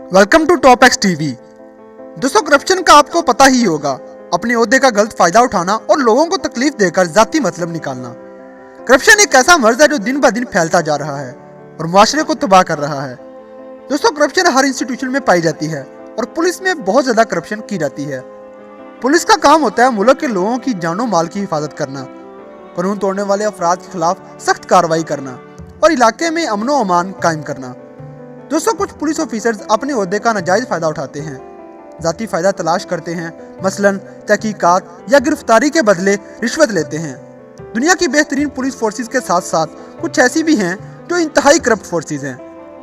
Welcome to top X TV. दोस्तों, corruption का आपको पता ही होगा, अपने ओहदे का गलत फायदा उठाना और लोगों को तकलीफ देकर जाती मतलब निकालना। करप्शन एक ऐसा मर्ज है जो दिन ब दिन फैलता जा रहा है और मुआशरे को तबाह कर रहा है। दोस्तों, करप्शन हर इंस्टीट्यूशन में पाई जाती है और पुलिस में बहुत ज्यादा करप्शन की जाती है। पुलिस का काम होता है मुल्क के लोगों की जानो माल की हिफाजत करना, कानून तोड़ने वाले अफराद के खिलाफ सख्त कार्रवाई करना और इलाके में अमनो अमान कायम करना। दोस्तों, कुछ पुलिस ऑफिसर्स अपने ओहदे का नाजायज फायदा उठाते हैं, जाती फायदा तलाश करते हैं, मसलन तहकीकात या गिरफ्तारी के बदले रिश्वत लेते हैं। दुनिया की बेहतरीन पुलिस फोर्सेस के साथ साथ कुछ ऐसी भी हैं जो इंतहाई करप्ट फोर्सेस हैं।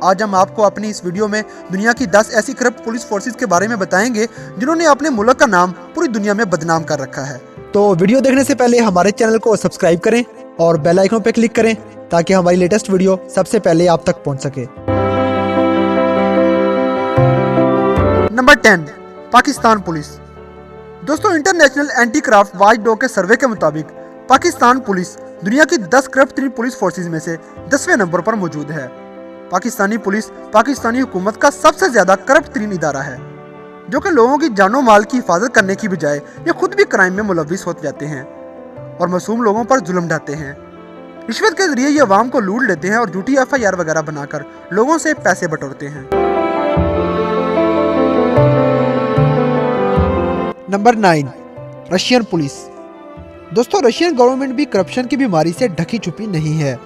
आज हम आपको अपनी इस वीडियो में दुनिया की 10 ऐसी करप्ट पुलिस फोर्सेस के बारे में बताएंगे जिन्होंने अपने मुल्क का नाम पूरी दुनिया में बदनाम कर रखा है। तो वीडियो देखने से पहले हमारे चैनल को सब्सक्राइब करें और बेल आइकन पर क्लिक करें ताकि हमारी लेटेस्ट वीडियो सबसे पहले आप तक पहुंच सके। Number 10, Pakistan police. दोस्तों, international anti graft watch dog के सर्वे के मुताबिक पाकिस्तान पुलिस दुनिया की 10 करप्ट तरीन पुलिस फोर्सेज में से 10वें नंबर पर मौजूद है। पाकिस्तानी पुलिस पाकिस्तानी हुकूमत का सबसे ज्यादा करप्ट तरीन इदारा है, जो कि लोगों की जानो माल की हिफाजत करने की बजाय ये खुद भी क्राइम में मुलविस हो जाते हैं और मासूम लोगों पर जुल्म ढाते हैं। रिश्वत के जरिए ये अवाम को लूट लेते हैं और झूठी FIR वगैरह बनाकर लोगों से पैसे बटोरते हैं। Number 9, Russian police. दोस्तों, रशियन गवर्नमेंट भी करप्शन की बीमारी से ढकी छुपी नहीं है।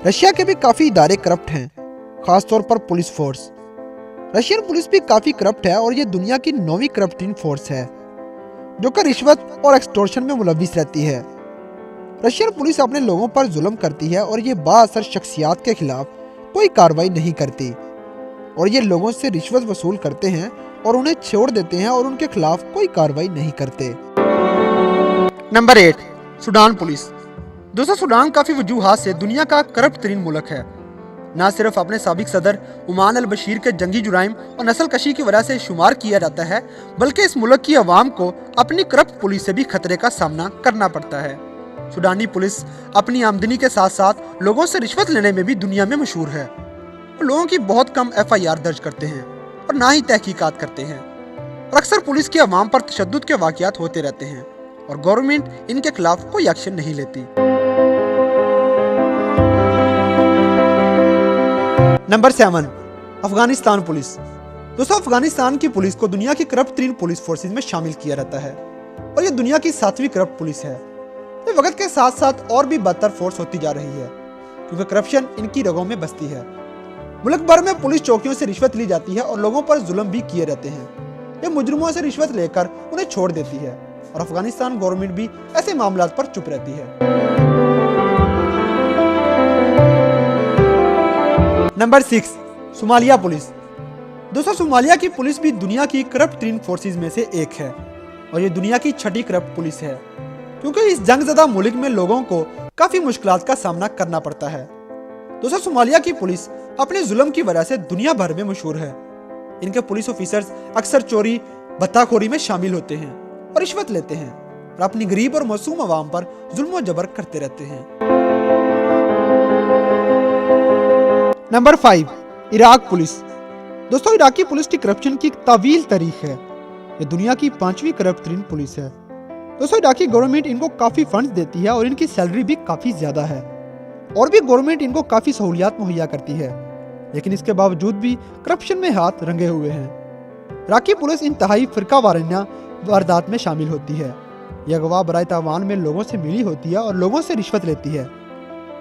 रशिया के भी काफी इदारे करप्ट हैं, खासतौर पर पुलिस फोर्स। रशियन पुलिस भी काफी करप्ट है और ये दुनिया की 9वीं करप्टिंग फोर्स है, जो कि रिश्वत और एक्सटॉर्शन में मुलविस रहती है। रशियन पुलिस अपने लोगों पर जुल्म करती है और ये बाअसर शख्सियात के खिलाफ कोई कार्रवाई नहीं करती और ये लोगों से रिश्वत वसूल करते हैं और उन्हें छोड़ देते हैं और उनके खिलाफ कोई कार्रवाई नहीं करते। Number 8, Sudan police. दोस्तों, सूडान काफी वजूहात से दुनिया का करप्ट तरीन मुल्क है। न सिर्फ अपने साबिक सदर उमान अल बशीर के जंगी जुराइम और नस्ल कशी की वजह से शुमार किया जाता है, बल्कि इस मुल्क की आवाम को अपनी करप्ट पुलिस से भी खतरे का सामना करना पड़ता है। सूडानी पुलिस अपनी आमदनी के साथ साथ लोगों से रिश्वत लेने में भी दुनिया में मशहूर है। लोगों की बहुत कम FIR दर्ज करते हैं और ना ही तहकीकात करते हैं और अक्सर पुलिस की अवाम पर तशद्दुद के वाक़यात होते रहते हैं और गवर्नमेंट इनके खिलाफ कोई एक्शन नहीं लेती। Number 7, Afghanistan police. दोस्तों, अफगानिस्तान की पुलिस को दुनिया की करप्ट तरीन पुलिस फोर्सेज में शामिल किया जाता है और ये दुनिया की 7वीं करप्ट पुलिस है। ये वक्त के साथ साथ और भी बदतर फोर्स होती जा रही है क्योंकि करप्शन इनकी रगों में बसती है। मुल्क भर में पुलिस चौकियों से रिश्वत ली जाती है और लोगों पर जुल्म भी किए रहते हैं। ये मुजरिमों से रिश्वत लेकर उन्हें छोड़ देती है और अफगानिस्तान गवर्नमेंट भी ऐसे मामलात पर चुप रहती है। Number 6, Somalia police. दोस्तों, सोमालिया की पुलिस भी दुनिया की करप्ट तरीन फोर्सेज में से एक है और ये दुनिया की 6ठी करप्ट पुलिस है क्योंकि इस जंगज़दा मुल्क में लोगों को काफी मुश्किलात का सामना करना पड़ता है। दोस्तों, सोमालिया की पुलिस अपने जुल्म की वजह से दुनिया भर में मशहूर है। इनके पुलिस ऑफिसर्स अक्सर चोरी बत्ताखोरी में शामिल होते हैं और रिश्वत लेते हैं और अपनी गरीब और मासूम आवाम पर जुल्म जबर करते रहते हैं। Number 5, Iraq police. दोस्तों, इराकी पुलिस की करप्शन की तवील तारीख है। ये दुनिया की 5वीं करप्ट तरीन पुलिस है। दोस्तों, इराकी गवर्नमेंट इनको काफी फंड्स देती है और इनकी सैलरी भी काफी ज्यादा है और भी गवर्नमेंट इनको काफी सहूलियात मुहैया करती है, लेकिन इसके बावजूद भी करप्शन में हाथ रंगे हुए हैं। इराकी पुलिस इंतहाई फिरका वाराना वारदात में शामिल होती है। यह अगवा बराए तावान में लोगों से मिली होती है और लोगों से रिश्वत लेती है।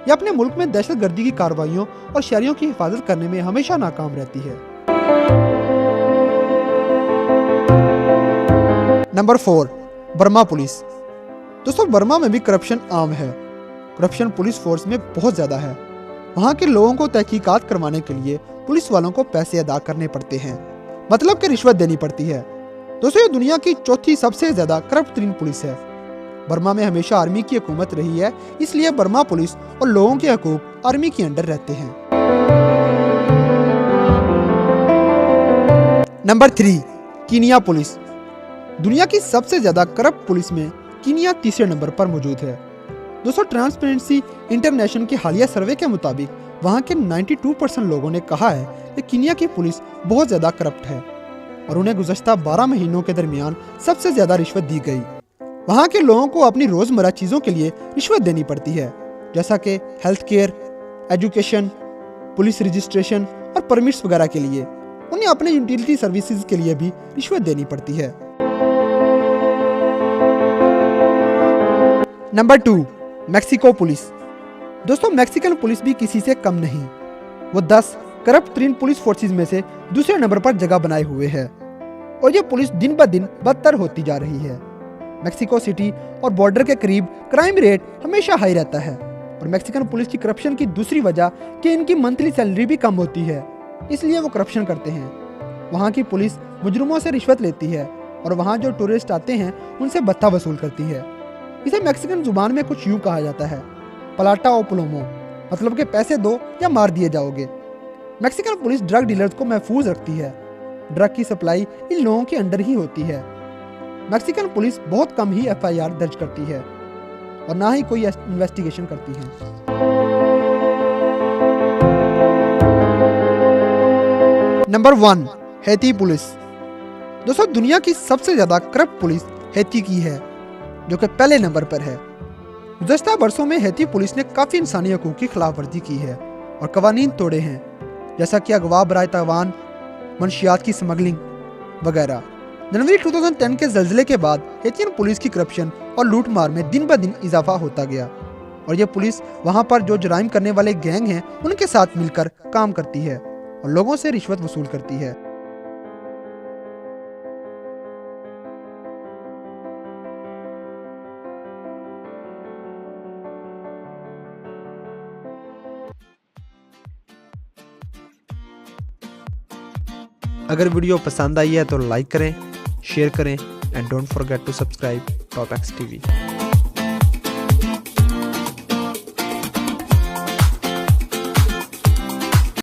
यह अपने मुल्क में दहशतगर्दी की कार्रवाइयों और शहरियों की हिफाजत करने में हमेशा नाकाम रहती है। Number 4, Burma police. दोस्तों, बर्मा में भी करप्शन आम है। करप्शन पुलिस फोर्स में बहुत ज्यादा है। वहाँ के लोगों को तहकीकात करवाने के लिए पुलिस वालों को पैसे अदा करने पड़ते हैं, मतलब कि रिश्वत देनी पड़ती है। दोस्तों, ये दुनिया की 4थी सबसे ज्यादा करप्ट तरीन पुलिस है। बर्मा में हमेशा आर्मी की हुकूमत रही है, इसलिए बर्मा पुलिस और लोगों के हकूक आर्मी के अंडर रहते हैं। Number 3, Kenya police. दुनिया की सबसे ज्यादा करप्ट पुलिस में कीनिया तीसरे नंबर पर मौजूद है। दोस्तों, ट्रांसपेरेंसी इंटरनेशनल के हालिया सर्वे के मुताबिक वहाँ के 92% लोगों ने कहा है कि कीनिया की पुलिस बहुत ज़्यादा करप्ट है और उन्हें गुज़श्ता 12 महीनों के दरमियान सबसे ज़्यादा रिश्वत दी गई। वहाँ के लोगों को अपनी रोज़मर्रा चीज़ों के लिए रिश्वत देनी पड़ती है, जैसा कि health care, education, police registration और परमिट्स वगैरह के लिए। उन्हें अपने यूटिलिटी सर्विसेज के लिए भी रिश्वत देनी पड़ती है। Number 2, Mexico police. दोस्तों, मैक्सिकन पुलिस भी किसी से कम नहीं। वो 10 करप्ट तरीन पुलिस फोर्सेस में से दूसरे नंबर पर जगह बनाए हुए है और ये पुलिस दिन ब दिन बदतर होती जा रही है। मैक्सिको सिटी और बॉर्डर के करीब क्राइम रेट हमेशा हाई रहता है और मैक्सिकन पुलिस की करप्शन की दूसरी वजह कि इनकी मंथली सैलरी भी कम होती है, इसलिए वो करप्शन करते हैं। वहाँ की पुलिस मुजरिमों से रिश्वत लेती है और वहाँ जो टूरिस्ट आते हैं उनसे भत्ता वसूल करती है। इसे मैक्सिकन जुबान में कुछ यूँ कहा जाता है, पलाटा ओ प्लोमो, मतलब कि पैसे दो या मार दिए जाओगे। मैक्सिकन पुलिस ड्रग डीलर्स को महफूज रखती है। ड्रग की सप्लाई इन लोगों के अंडर ही होती है। मैक्सिकन पुलिस बहुत कम ही FIR दर्ज करती है और ना ही कोई इन्वेस्टिगेशन करती है। Number 1, Haiti police. दोस्तों, दुनिया की सबसे ज्यादा करप्ट पुलिस हैती की है, जो कि पहले नंबर पर है। गुज़श्ता वर्षों में हैती पुलिस ने काफी इंसानी हकूक की खिलाफवर्जी की है और कवानीन तोड़े हैं, जैसा कि अगवा बराए तावान, मंशियात की स्मगलिंग वगैरह। जनवरी 2010 के जल्जले के बाद हैतियन पुलिस की करप्शन और लूटमार में दिन ब दिन इजाफा होता गया और यह पुलिस वहां पर जो जराइम करने वाले गैंग हैं उनके साथ मिलकर काम करती है और लोगों से रिश्वत वसूल करती है। अगर वीडियो पसंद आई है तो लाइक करें, शेयर करें and don't forget to subscribe top X TV.